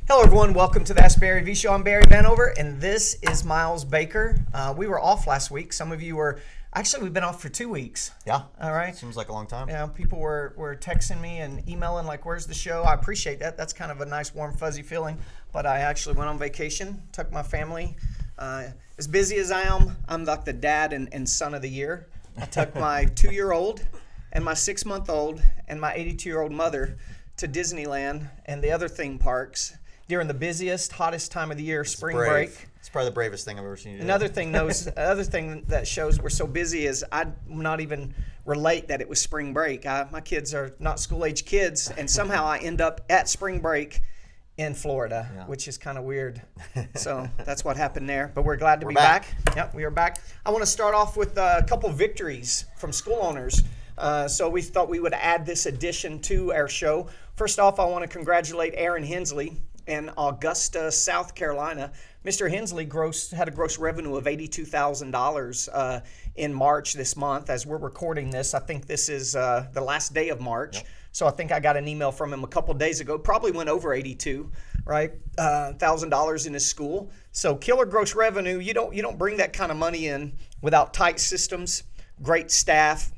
Hello everyone, welcome to the Ask Barry V Show. I'm Barry Vanover and this is Miles Baker. We were off last week. Some of you were, actually we've been off for 2 weeks. Yeah. All right. Seems like a long time. Yeah, people were texting me and emailing like, where's the show? I appreciate that. That's kind of a nice warm fuzzy feeling. But I actually went on vacation, took my family. As busy as I am, I'm like the dad and son of the year. I took my 2-year-old and my 6-month-old and my 82-year-old mother to Disneyland and the other theme parks during the busiest, hottest time of the year, spring break. It's probably the bravest thing I've ever seen you do. Another thing that shows we're so busy is I'd not even relate that it was spring break. My kids are not school-age kids, and somehow I end up at spring break in Florida, which is kind of weird. So that's what happened there. But we're glad to be back. Yep, we are back. I want to start off with a couple victories from school owners. So we thought we would add this addition to our show. First off, I want to congratulate Aaron Hensley in Augusta, South Carolina. Mr. Hensley had a gross revenue of $82,000 in March this month. As we're recording this, I think this is the last day of March. Yep. So I think I got an email from him a couple days ago. Probably went over 82, right? $1,000 in his school. So killer gross revenue. You don't bring that kind of money in without tight systems, great staff,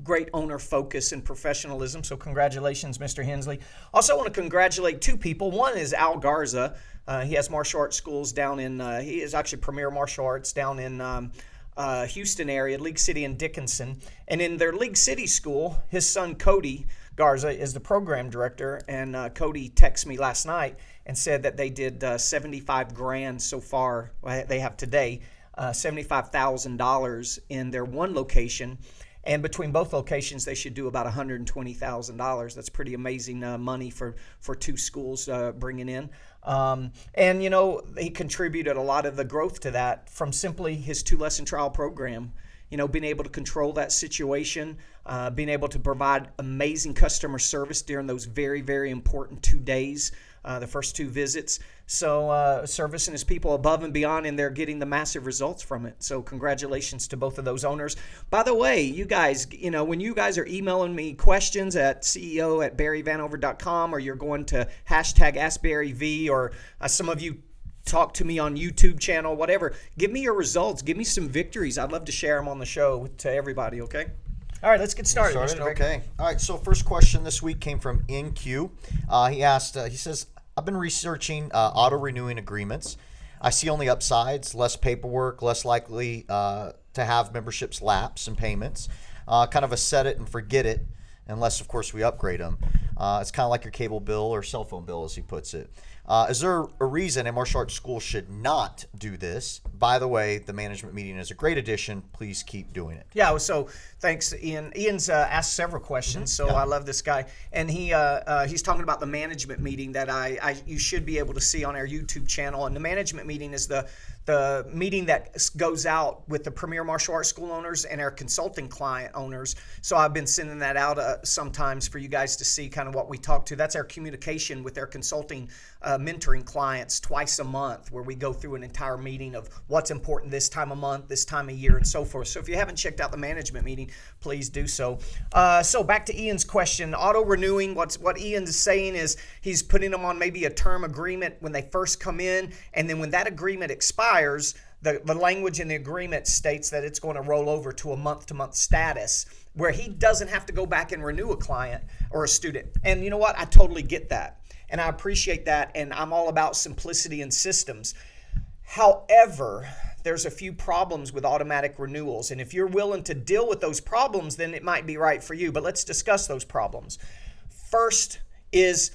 great owner focus and professionalism. So congratulations, Mr. Hensley. Also want to congratulate two people. One is Al Garza. He has martial arts schools down in, he is actually Premier Martial Arts down in Houston area, League City and Dickinson. And in their League City school, his son Cody Garza is the program director. And Cody texted me last night and said that they did 75 grand so far. They have today $75,000 in their one location. And between both locations, they should do about $120,000. That's pretty amazing money for two schools bringing in. And, you know, he contributed a lot of the growth to that from simply his 2-lesson trial program. You know, being able to control that situation, being able to provide amazing customer service during those very, very important 2 days, the first 2 visits. So servicing his people above and beyond, and they're getting the massive results from it. So congratulations to both of those owners. By the way, you guys, you know, when you guys are emailing me questions at ceo@barryvanover.com, or you're going to hashtag AskBarryV, or some of you talk to me on YouTube channel, whatever, give me your results. Give me some victories. I'd love to share them on the show to everybody, okay? All right, let's get started. Okay. All right, so first question this week came from NQ. He asked, he says, I've been researching auto-renewing agreements. I see only upsides, less paperwork, less likely to have memberships lapse and payments. Kind of a set it and forget it, unless, of course, we upgrade them. It's kind of like your cable bill or cell phone bill, as he puts it. Is there a reason a martial arts school should not do this? By the way, the management meeting is a great addition. Please keep doing it. Yeah, so thanks, Ian. Ian's asked several questions, so I love this guy. And he's talking about the management meeting that you should be able to see on our YouTube channel. And the management meeting is the meeting that goes out with the Premier Martial Arts School owners and our consulting client owners. So I've been sending that out sometimes for you guys to see kind of what we talk to. That's our communication with our consulting mentoring clients twice a month, where we go through an entire meeting of what's important this time of month, this time of year, and so forth. So if you haven't checked out the management meeting, please do so. So back to Ian's question, auto-renewing, what Ian is saying is he's putting them on maybe a term agreement when they first come in, and then when that agreement expires, the language in the agreement states that it's going to roll over to a month-to-month status, where he doesn't have to go back and renew a client or a student. And you know what? I totally get that. And I appreciate that, and I'm all about simplicity and systems. However, there's a few problems with automatic renewals, and if you're willing to deal with those problems, then it might be right for you. But let's discuss those problems. First is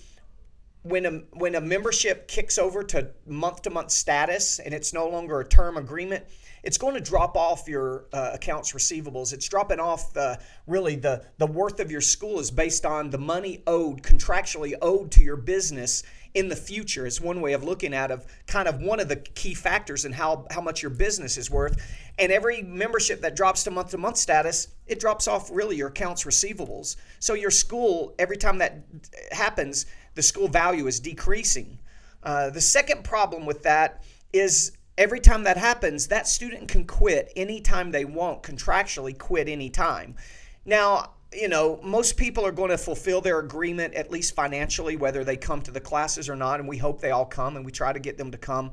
when a membership kicks over to month-to-month status and it's no longer a term agreement, it's going to drop off your accounts receivables. It's dropping off really the worth of your school is based on the money contractually owed to your business in the future. It's one way of looking at kind of one of the key factors in how much your business is worth. And every membership that drops to month status, it drops off really your accounts receivables. So your school, every time that happens, the school value is decreasing. The second problem with that is every time that happens, that student can quit anytime they want, contractually quit anytime. Now, most people are going to fulfill their agreement, at least financially, whether they come to the classes or not. And we hope they all come, and we try to get them to come.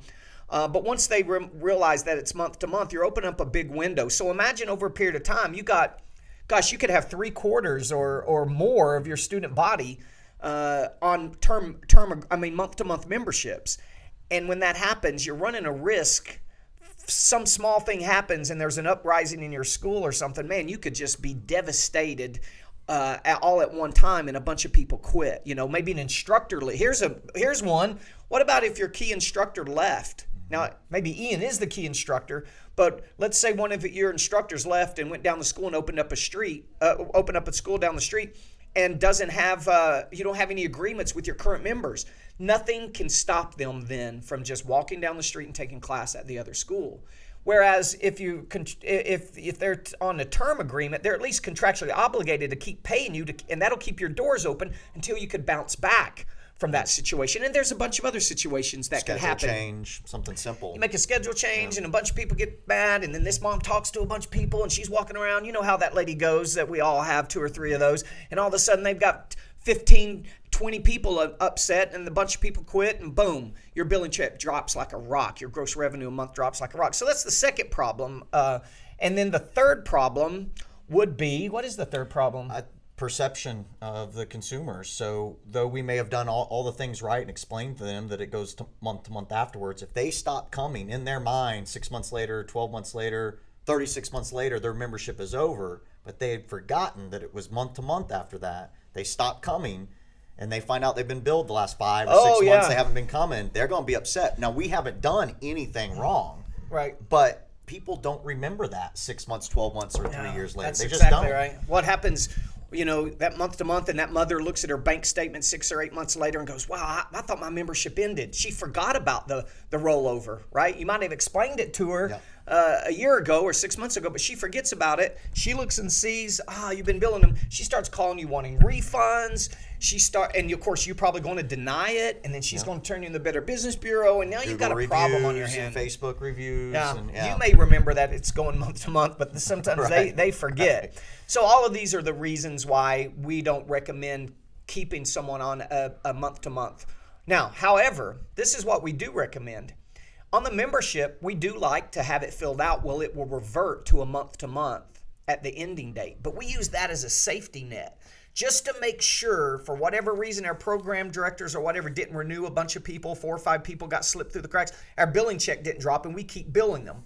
But once they realize that it's month to month, you're opening up a big window. So imagine over a period of time, you could have 3/4 or more of your student body on month to month memberships. And when that happens, you're running a risk. Some small thing happens and there's an uprising in your school or something, man, you could just be devastated all at one time, and a bunch of people quit. Maybe an instructor. Here's one. What about if your key instructor left? Now, maybe Ian is the key instructor, but let's say one of your instructors left and went down the school and opened up a school down the street, and doesn't have you don't have any agreements with your current members. Nothing can stop them then from just walking down the street and taking class at the other school. Whereas if they're on a term agreement, they're at least contractually obligated to keep paying you, and that'll keep your doors open until you could bounce back from that situation. And there's a bunch of other situations that can happen. Schedule change, something simple. You make a schedule change, and a bunch of people get mad, and then this mom talks to a bunch of people, and she's walking around. You know how that lady goes, that we all have 2 or 3 of those, and all of a sudden they've got 15, 20 people upset, and a bunch of people quit, and boom, your billing check drops like a rock. Your gross revenue a month drops like a rock. So that's the second problem. And then the third problem would be, what is the third problem? Perception of the consumers. So though we may have done all the things right and explained to them that it goes to month afterwards, if they stop coming in their mind 6 months later, 12 months later, 36 months later, their membership is over, but they had forgotten that it was month to month after that. They stop coming, and they find out they've been billed the last 5 or 6 months, they haven't been coming. They're going to be upset. Now, we haven't done anything wrong. Right. But people don't remember that 6 months, 12 months, or 3 years later. That's They exactly just don't. right. What happens, that month to month, and that mother looks at her bank statement 6 or 8 months later and goes, wow, I thought my membership ended. She forgot about the rollover, right? You might have explained it to her a year ago or 6 months ago, but she forgets about it. She looks and sees, you've been billing them. She starts calling you wanting refunds. And of course, you're probably going to deny it, and then she's going to turn you in the Better Business Bureau, and now you've got a problem on your hands. Facebook reviews. You may remember that it's going month to month, but sometimes they forget. Right. So all of these are the reasons why we don't recommend keeping someone on a month to month. Now, however, this is what we do recommend. On the membership, we do like to have it filled out. Well, it will revert to a month to month at the ending date, but we use that as a safety net, just to make sure, for whatever reason, our program directors or whatever didn't renew, a bunch of people, 4 or 5 people got slipped through the cracks, our billing check didn't drop, and we keep billing them.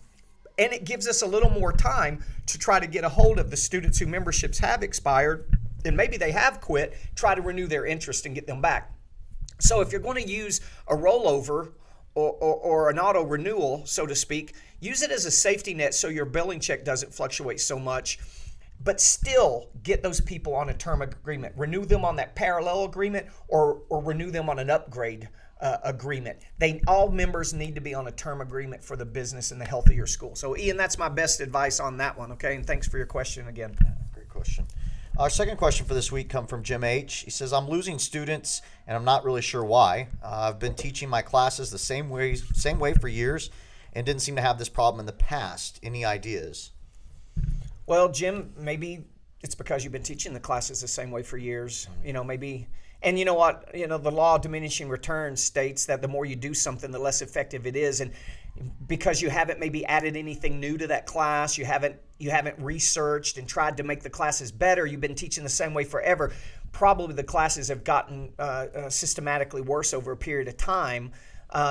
And it gives us a little more time to try to get a hold of the students whose memberships have expired, and maybe they have quit, try to renew their interest and get them back. So if you're going to use a rollover or an auto renewal, so to speak, use it as a safety net so your billing check doesn't fluctuate so much. But still get those people on a term agreement. Renew them on that parallel agreement, or renew them on an upgrade agreement. All members need to be on a term agreement for the business and the health of your school. So, Ian, that's my best advice on that one, okay? And thanks for your question again. Great question. Our second question for this week comes from Jim H. He says, I'm losing students, and I'm not really sure why. I've been teaching my classes the same way for years and didn't seem to have this problem in the past. Any ideas? Well, Jim, maybe it's because you've been teaching the classes the same way for years. Maybe. And you know what? The law of diminishing returns states that the more you do something, the less effective it is. And because you haven't maybe added anything new to that class, you haven't researched and tried to make the classes better, you've been teaching the same way forever, probably the classes have gotten systematically worse over a period of time.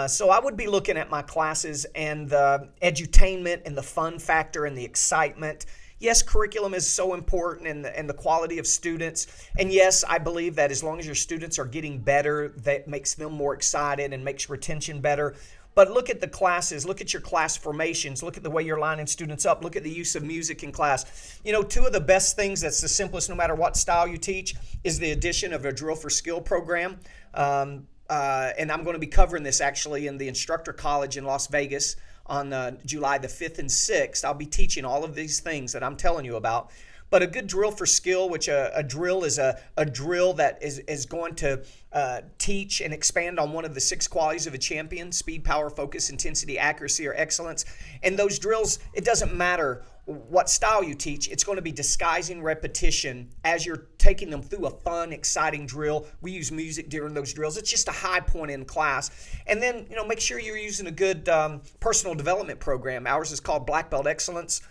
So I would be looking at my classes and the edutainment and the fun factor and the excitement. Yes, curriculum is so important, and the quality of students. And yes, I believe that as long as your students are getting better, that makes them more excited and makes retention better. But look at the classes, look at your class formations, look at the way you're lining students up, look at the use of music in class. 2 of the best things that's the simplest no matter what style you teach is the addition of a Drill for Skill program. And I'm going to be covering this actually in the Instructor College in Las Vegas on July the 5th and 6th. I'll be teaching all of these things that I'm telling you about. But a good drill for skill, which a drill is a drill that is going to teach and expand on one of the 6 qualities of a champion: speed, power, focus, intensity, accuracy, or excellence. And those drills, it doesn't matter what style you teach, it's going to be disguising repetition as you're taking them through a fun, exciting drill. We use music during those drills. It's just a high point in class. And then, make sure you're using a good personal development program. Ours is called Black Belt Excellence.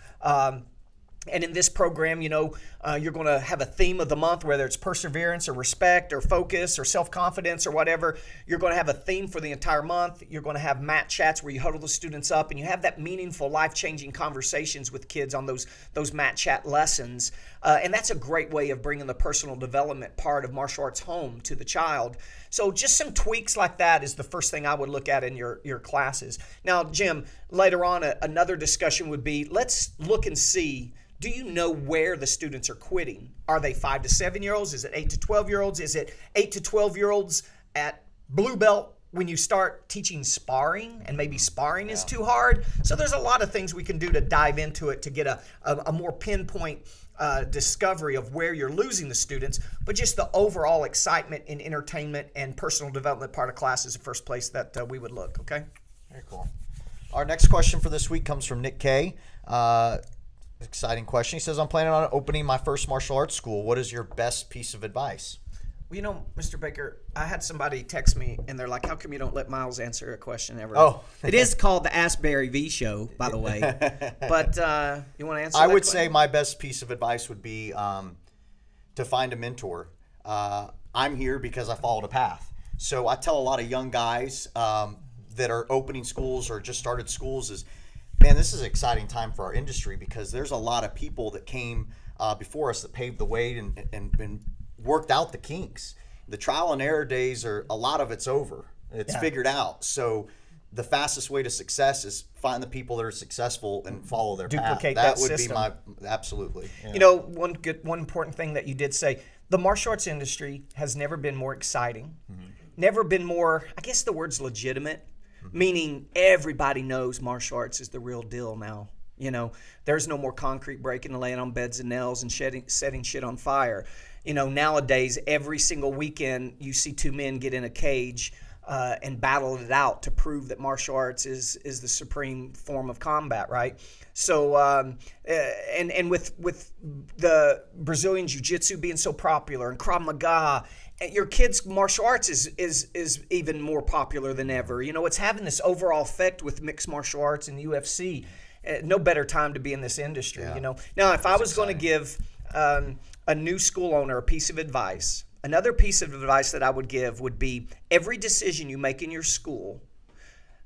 And in this program, you're going to have a theme of the month, whether it's perseverance or respect or focus or self-confidence or whatever. You're going to have a theme for the entire month. You're going to have mat chats where you huddle the students up and you have that meaningful, life-changing conversations with kids on those mat chat lessons. And that's a great way of bringing the personal development part of martial arts home to the child. So just some tweaks like that is the first thing I would look at in your classes. Now, Jim, later on, another discussion would be, let's look and see, do you know where the students are quitting? Are they 5 to 7-year-olds? Is it 8 to 12-year-olds? Is it 8 to 12-year-olds at blue belt when you start teaching sparring and maybe sparring is too hard? So there's a lot of things we can do to dive into it to get a more pinpoint discovery of where you're losing the students, but just the overall excitement and entertainment and personal development part of class is the first place that we would look, okay? Very cool. Our next question for this week comes from Nick K. Exciting question. He says, I'm planning on opening my first martial arts school. What is your best piece of advice? Well, Mr. Baker, I had somebody text me, and they're like, how come you don't let Miles answer a question ever? Oh. It is called the Ask Barry V Show, by the way. But you want to answer I that would question? say my best piece of advice would be to find a mentor. I'm here because I followed a path. So I tell a lot of young guys that are opening schools or just started schools is, man, this is an exciting time for our industry because there's a lot of people that came before us that paved the way and worked out the kinks. The trial and error days a lot of it's over. It's figured out. So the fastest way to success is find the people that are successful and follow their Duplicate path. that Would system. be my absolutely. Yeah. One important thing that you did say, the martial arts industry has never been more exciting, never been more, I guess the word's legitimate, meaning everybody knows martial arts is the real deal now. There's no more concrete breaking and laying on beds and nails and setting shit on fire. Nowadays, every single weekend, you see two men get in a cage and battle it out to prove that martial arts is the supreme form of combat, right? So, and with the Brazilian Jiu-Jitsu being so popular and Krav Maga, your kids' martial arts is even more popular than ever. It's having this overall effect with mixed martial arts and UFC. No better time to be in this industry, Now, if I was going to give a new school owner a piece of advice, another piece of advice that I would give would be every decision you make in your school,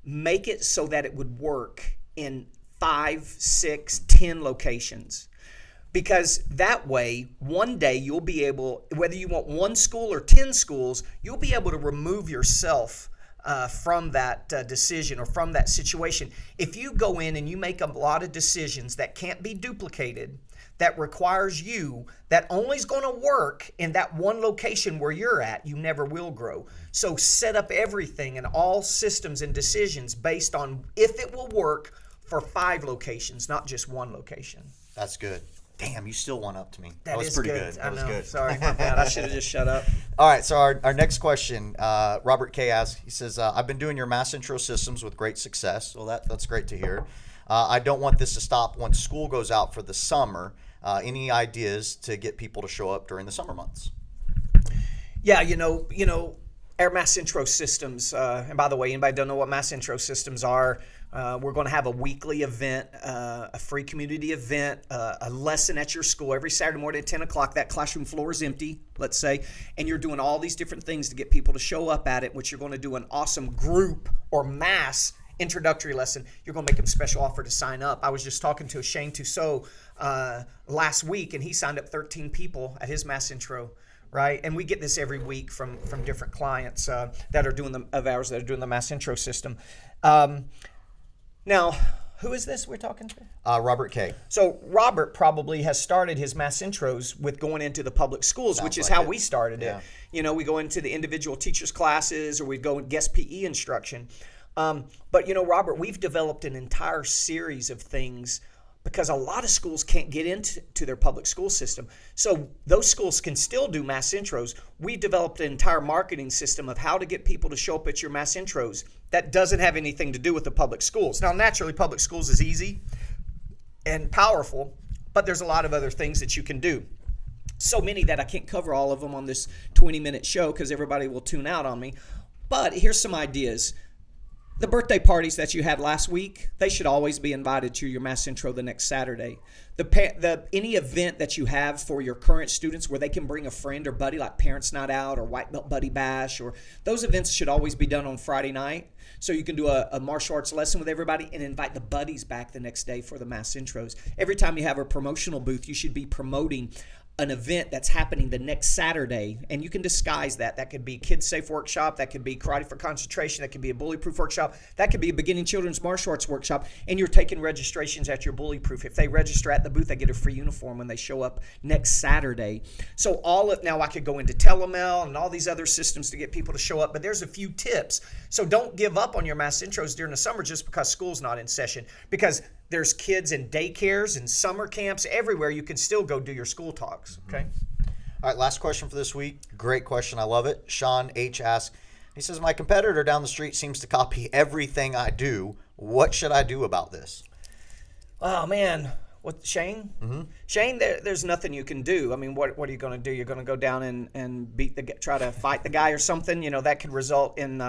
make it so that it would work in 5, 6, 10 locations. Because that way, one day you'll be able, whether you want one school or 10 schools, you'll be able to remove yourself from that decision or from that situation. If you go in and you make a lot of decisions that can't be duplicated, that requires you, that only is going to work in that one location where you're at, you never will grow. So set up everything and all systems and decisions based on if it will work for 5 locations, not just one location. That's good. Damn, you still won up to me. That was is pretty good. good. I That was know. good. Sorry, my bad. I should have just shut up. All right, so our next question, Robert K. asks, he says, I've been doing your mass intro systems with great success. Well, that's great to hear. I don't want this to stop once school goes out for the summer. Any ideas to get people to show up during the summer months? Yeah, our mass intro systems, and by the way, anybody don't know what mass intro systems are, we're going to have a weekly event, a free community event, a lesson at your school every Saturday morning at 10 o'clock. That classroom floor is empty, let's say, and you're doing all these different things to get people to show up at it, which you're going to do an awesome group or mass introductory lesson. You're going to make them special offer to sign up. I was just talking to Shane Tussaud last week, and he signed up 13 people at his mass intro. Right, and we get this every week from different clients that are doing the mass intro system. Now, who is this we're talking to? Robert K. So Robert probably has started his mass intros with going into the public schools, Sounds which is like how it. we started it. We go into the individual teachers' classes, or we go and guest PE instruction. But Robert, we've developed an entire series of things because a lot of schools can't get into their public school system. So those schools can still do mass intros. We developed an entire marketing system of how to get people to show up at your mass intros that doesn't have anything to do with the public schools. Now, naturally, public schools is easy. and powerful, but there's a lot of other things that you can do. So many that I can't cover all of them on this 20-minute show because everybody will tune out on me. But here's some ideas. The birthday parties that you had last week, they should always be invited to your Mass Intro the next Saturday. Any event that you have for your current students where they can bring a friend or buddy, like Parents Night Out or White Belt Buddy Bash, or those events should always be done on Friday night. So you can do a martial arts lesson with everybody and invite the buddies back the next day for the Mass Intros. Every time you have a promotional booth, you should be promoting an event that's happening the next Saturday, and you can disguise that. That could be Kids Safe Workshop, that could be Karate for Concentration, that could be a Bully Proof Workshop, that could be a Beginning Children's Martial Arts Workshop, and you're taking registrations at your Bully Proof. If they register at the booth, they get a free uniform when they show up next Saturday. So now I could go into telemail and all these other systems to get people to show up, but there's a few tips. So don't give up on your Mass Intros during the summer just because school's not in session, because there's kids in daycares and summer camps everywhere. You can still go do your school talks, okay? All right, last question for this week. Great question. I love it. Sean H. asks, he says, my competitor down the street seems to copy everything I do. What should I do about this? Oh, man. What, Shane? Mm-hmm. Shane, there's nothing you can do. I mean, what are you going to do? You're going to go down and try to fight the guy or something? You know, that could result in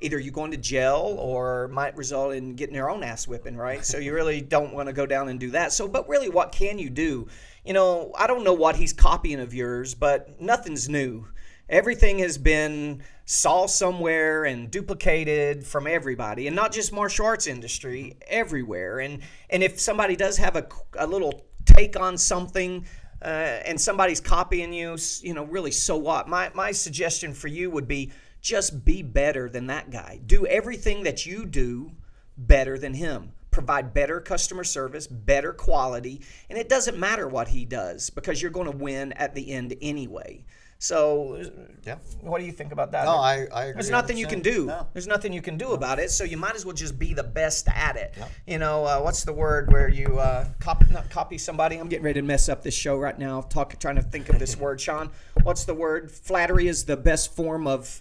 either you going to jail or might result in getting your own ass whipping, right? So you really don't want to go down and do that. So, but really, what can you do? You know, I don't know what he's copying of yours, but nothing's new. Everything has been saw somewhere and duplicated from everybody, and not just martial arts industry, everywhere. And if somebody does have a little take on something, and somebody's copying you, you know, really, so what? My suggestion for you would be just be better than that guy. Do everything that you do better than him. Provide better customer service, better quality, and it doesn't matter what he does because you're going to win at the end anyway. So, yeah. What do you think about that? No, I agree. There's nothing you can do. No. There's nothing you can do about it. So you might as well just be the best at it. Yeah. You know, what's the word where you not copy somebody? I'm getting ready to mess up this show right now. Trying to think of this word, Sean. What's the word? Flattery is the best form of.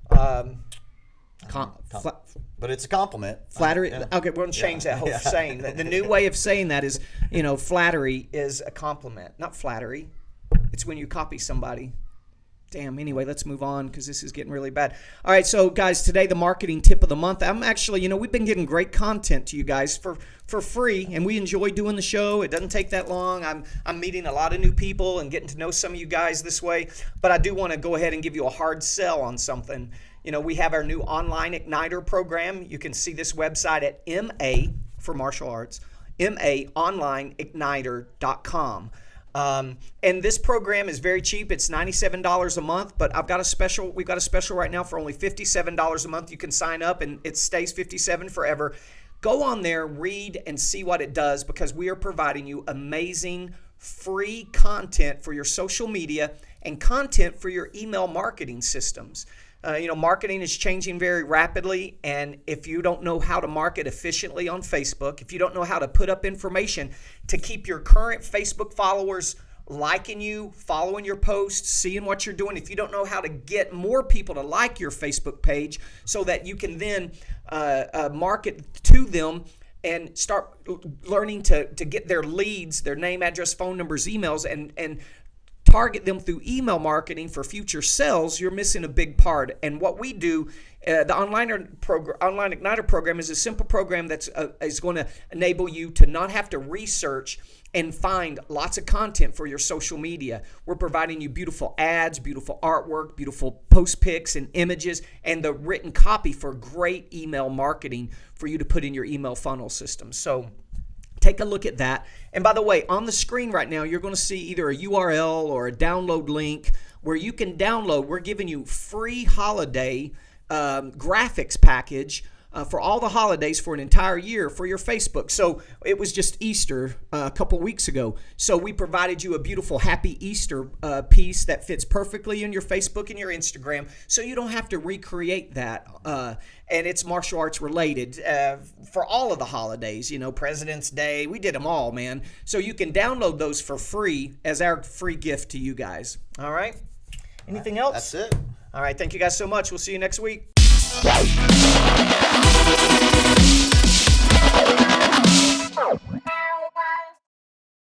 But it's a compliment. Flattery. Okay, we're going to change that whole saying. The new way of saying that is, you know, flattery is a compliment, not flattery. It's when you copy somebody. Damn, anyway, let's move on because this is getting really bad. All right, so guys, today the marketing tip of the month. I'm actually, you know, we've been getting great content to you guys for free, and we enjoy doing the show. It doesn't take that long. I'm meeting a lot of new people and getting to know some of you guys this way, but I do want to go ahead and give you a hard sell on something. You know, we have our new online Igniter program. You can see this website at MA for martial arts, maonlineigniter.com. And this program is very cheap. It's $97 a month, but we've got a special right now for only $57 a month. You can sign up and it stays $57 forever. Go on there, read, and see what it does because we are providing you amazing free content for your social media and content for your email marketing systems. You know, marketing is changing very rapidly, and if you don't know how to market efficiently on Facebook, if you don't know how to put up information to keep your current Facebook followers liking you, following your posts, seeing what you're doing, if you don't know how to get more people to like your Facebook page so that you can then market to them and start learning to get their leads, their name, address, phone numbers, emails, and target them through email marketing for future sales, you're missing a big part. And what we do, the Online Igniter program is a simple program that's is going to enable you to not have to research and find lots of content for your social media. We're providing you beautiful ads, beautiful artwork, beautiful post pics and images, and the written copy for great email marketing for you to put in your email funnel system. So take a look at that. And by the way, on the screen right now, you're going to see either a URL or a download link where you can download. We're giving you free holiday graphics package for all the holidays for an entire year for your Facebook. So it was just Easter a couple weeks ago. So we provided you a beautiful Happy Easter piece that fits perfectly in your Facebook and your Instagram. So you don't have to recreate that. And it's martial arts related for all of the holidays, you know, President's Day. We did them all, man. So you can download those for free as our free gift to you guys. All right. Anything else? That's it. All right. Thank you guys so much. We'll see you next week.